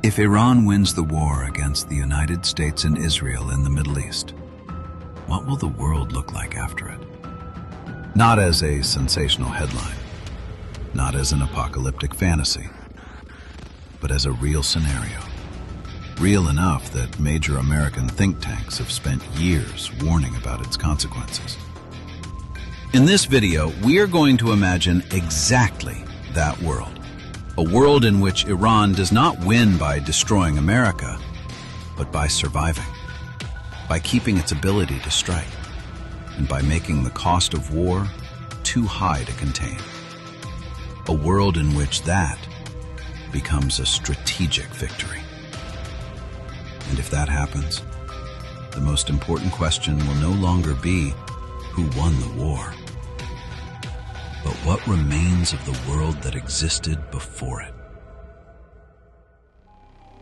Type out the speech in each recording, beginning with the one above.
If Iran wins the war against the United States and Israel in the Middle East, what will the world look like after it? Not as a sensational headline, not as an apocalyptic fantasy, but as a real scenario. Real enough that major American think tanks have spent years warning about its consequences. In this video, we are going to imagine exactly that world. A world in which Iran does not win by destroying America, but by surviving, by keeping its ability to strike, and by making the cost of war too high to contain. A world in which that becomes a strategic victory. And if that happens, the most important question will no longer be who won the war, but what remains of the world that existed before it.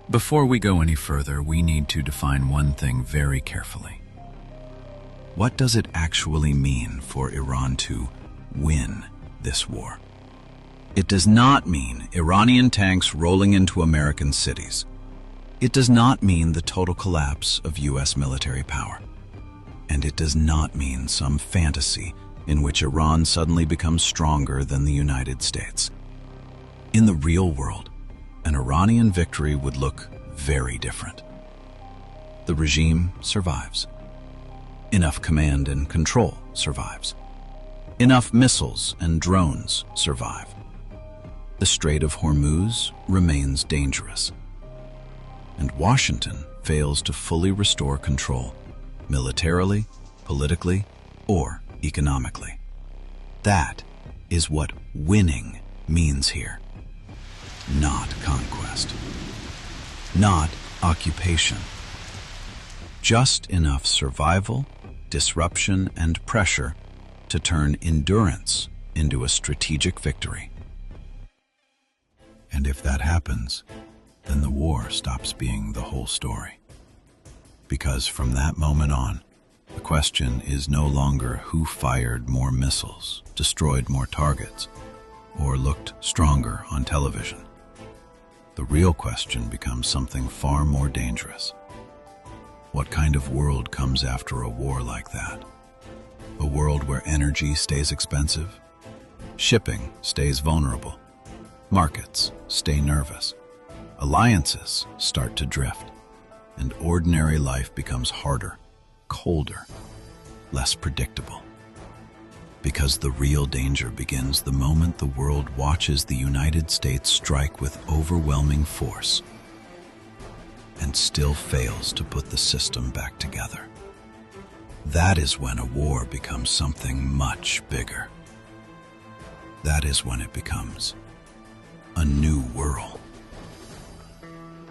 Before we go any further, we need to define one thing very carefully. What does it actually mean for Iran to win this war? It does not mean Iranian tanks rolling into American cities. It does not mean the total collapse of U.S. military power. And it does not mean some fantasy in which Iran suddenly becomes stronger than the United States. In the real world, an Iranian victory would look very different. The regime survives. Enough command and control survives. Enough missiles and drones survive. The Strait of Hormuz remains dangerous. And Washington fails to fully restore control, militarily, politically, or economically. That is what winning means here. Not conquest. Not occupation. Just enough survival, disruption, and pressure to turn endurance into a strategic victory. And if that happens, then the war stops being the whole story. Because from that moment on, the question is no longer who fired more missiles, destroyed more targets, or looked stronger on television. The real question becomes something far more dangerous. What kind of world comes after a war like that? A world where energy stays expensive, shipping stays vulnerable, markets stay nervous, alliances start to drift, and ordinary life becomes harder, colder, less predictable. Because the real danger begins the moment the world watches the United States strike with overwhelming force and still fails to put the system back together. That is when a war becomes something much bigger. That is when it becomes a new world.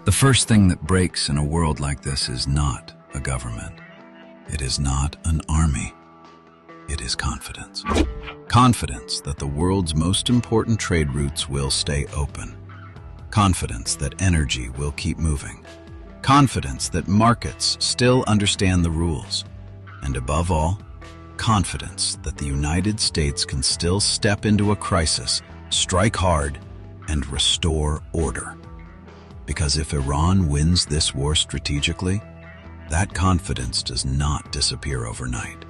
The first thing that breaks in a world like this is not a government. It is not an army. It is confidence. Confidence that the world's most important trade routes will stay open. Confidence that energy will keep moving. Confidence that markets still understand the rules. And above all, confidence that the United States can still step into a crisis, strike hard, and restore order. Because if Iran wins this war strategically, that confidence does not disappear overnight.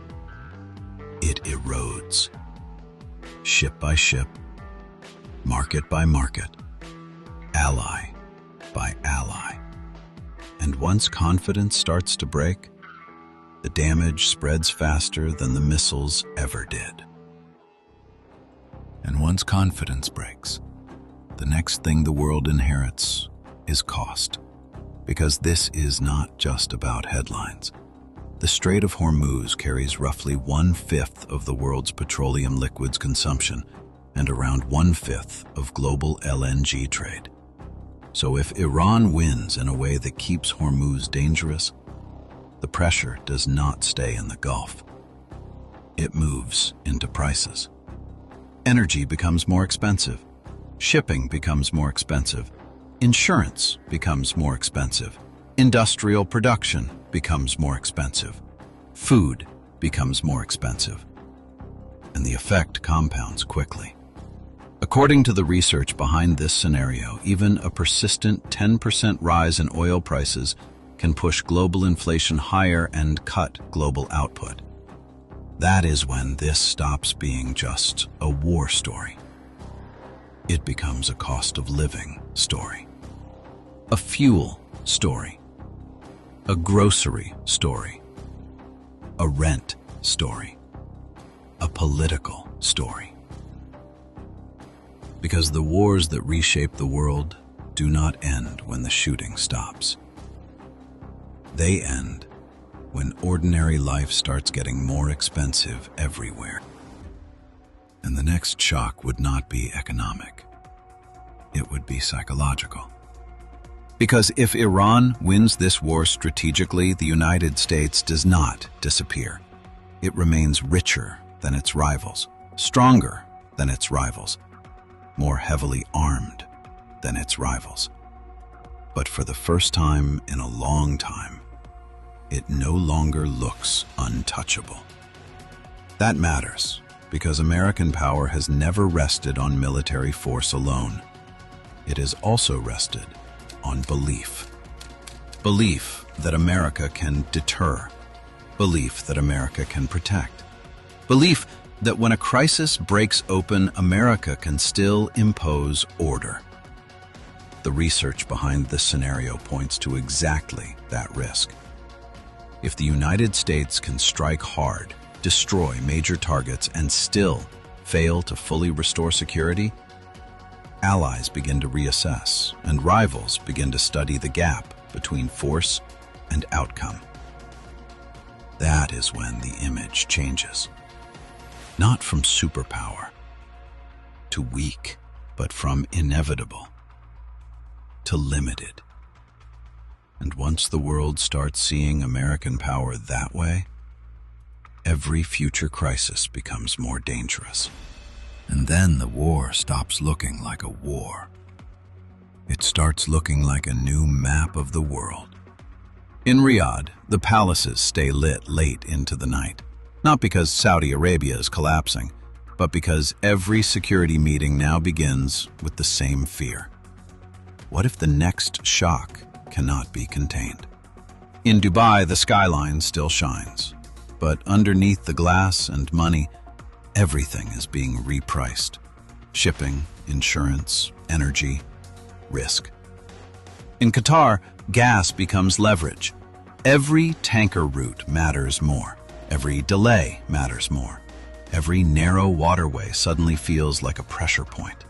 It erodes. Ship by ship, market by market, ally by ally. And once confidence starts to break, the damage spreads faster than the missiles ever did. And once confidence breaks, the next thing the world inherits is cost. Because this is not just about headlines. The Strait of Hormuz carries roughly 1/5 of the world's petroleum liquids consumption and around 1/5 of global LNG trade. So if Iran wins in a way that keeps Hormuz dangerous, the pressure does not stay in the Gulf. It moves into prices. Energy becomes more expensive. Shipping becomes more expensive. Insurance becomes more expensive. Industrial production becomes more expensive. Food becomes more expensive. And the effect compounds quickly. According to the research behind this scenario, even a persistent 10% rise in oil prices can push global inflation higher and cut global output. That is when this stops being just a war story. It becomes a cost of living story, a fuel story, a grocery story, a rent story, a political story. Because the wars that reshape the world do not end when the shooting stops. They end when ordinary life starts getting more expensive everywhere. And the next shock would not be economic. It would be psychological. Because if Iran wins this war strategically, the United States does not disappear. It remains richer than its rivals, stronger than its rivals, more heavily armed than its rivals. But for the first time in a long time, it no longer looks untouchable. That matters because American power has never rested on military force alone. It has also rested on belief. Belief that America can deter. Belief that America can protect. Belief that when a crisis breaks open, America can still impose order. The research behind this scenario points to exactly that risk. If the United States can strike hard, destroy major targets, and still fail to fully restore security, allies begin to reassess, and rivals begin to study the gap between force and outcome. That is when the image changes. Not from superpower to weak, but from inevitable to limited. And once the world starts seeing American power that way, every future crisis becomes more dangerous. And then the war stops looking like a war. It starts looking like a new map of the world. In Riyadh, the palaces stay lit late into the night, not because Saudi Arabia is collapsing, but because every security meeting now begins with the same fear. What if the next shock cannot be contained? In Dubai, the skyline still shines, but underneath the glass and money, everything is being repriced. Shipping, insurance, energy, risk. In Qatar, gas becomes leverage. Every tanker route matters more. Every delay matters more. Every narrow waterway suddenly feels like a pressure point.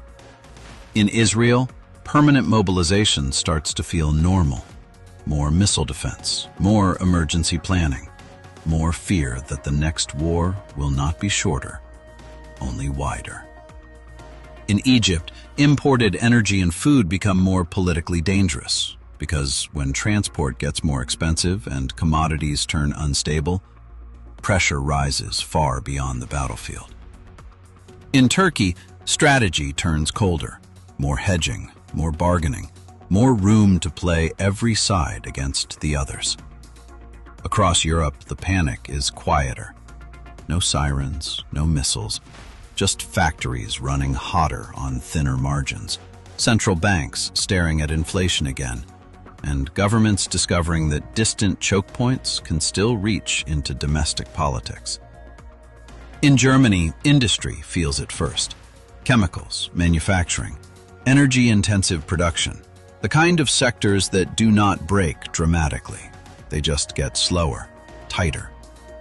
In Israel, permanent mobilization starts to feel normal. More missile defense, more emergency planning, more fear that the next war will not be shorter, only wider. In Egypt, imported energy and food become more politically dangerous because when transport gets more expensive and commodities turn unstable, pressure rises far beyond the battlefield. In Turkey, strategy turns colder, more hedging, more bargaining, more room to play every side against the others. Across Europe, the panic is quieter. No sirens, no missiles, just factories running hotter on thinner margins, central banks staring at inflation again, and governments discovering that distant choke points can still reach into domestic politics. In Germany, industry feels it first. Chemicals, manufacturing, energy-intensive production, the kind of sectors that do not break dramatically. They just get slower, tighter,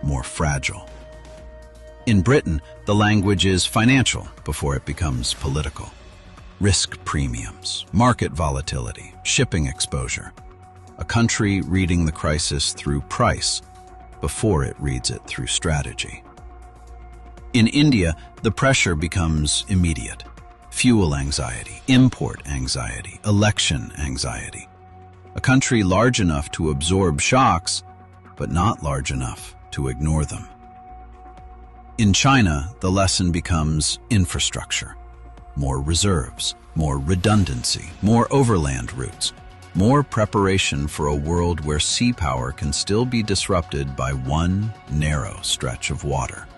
more fragile. In Britain, the language is financial before it becomes political. Risk premiums, market volatility, shipping exposure. A country reading the crisis through price before it reads it through strategy. In India, the pressure becomes immediate. Fuel anxiety, import anxiety, election anxiety. A country large enough to absorb shocks, but not large enough to ignore them. In China, the lesson becomes infrastructure. More reserves, more redundancy, more overland routes, more preparation for a world where sea power can still be disrupted by one narrow stretch of water.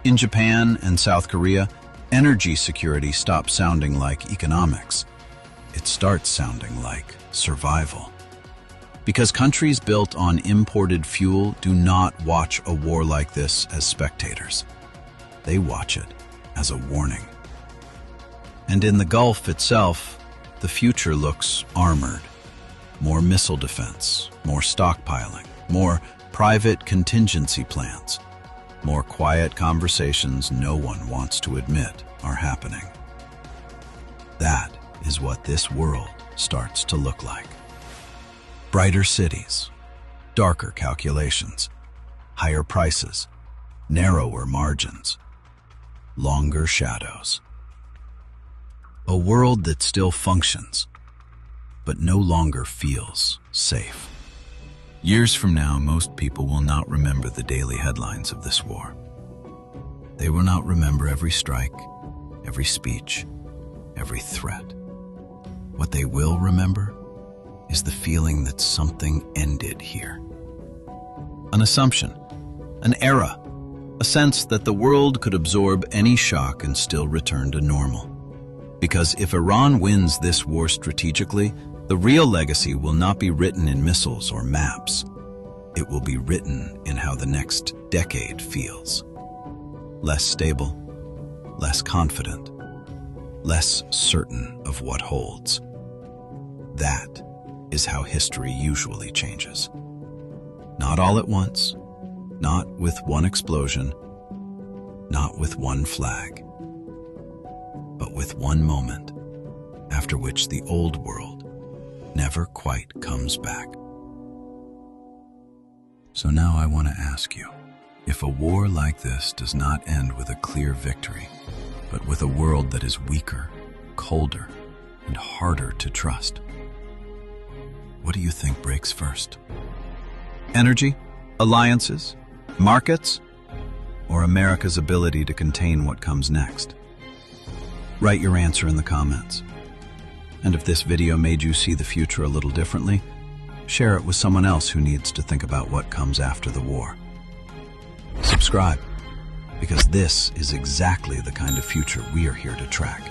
In Japan and South Korea, Energy security stops sounding like economics. It starts sounding like survival. Because countries built on imported fuel do not watch a war like this as spectators. They watch it as a warning. And in the Gulf itself, the future looks armored. More missile defense, more stockpiling, more private contingency plans, more quiet conversations no one wants to admit are happening. That is what this world starts to look like. Brighter cities, darker calculations, higher prices, narrower margins, longer shadows. A world that still functions, but no longer feels safe. Years from now, most people will not remember the daily headlines of this war. They will not remember every strike, every speech, every threat. What they will remember is the feeling that something ended here. An assumption, an era, a sense that the world could absorb any shock and still return to normal. Because if Iran wins this war strategically, the real legacy will not be written in missiles or maps. It will be written in how the next decade feels. Less stable, less confident, less certain of what holds. That is how history usually changes. Not all at once, not with one explosion, not with one flag, but with one moment after which the old world never quite comes back. So now I want to ask you, if a war like this does not end with a clear victory, but with a world that is weaker, colder, and harder to trust, what do you think breaks first? Energy, alliances, markets, or America's ability to contain what comes next? Write your answer in the comments. And if this video made you see the future a little differently, share it with someone else who needs to think about what comes after the war. Subscribe, because this is exactly the kind of future we are here to track.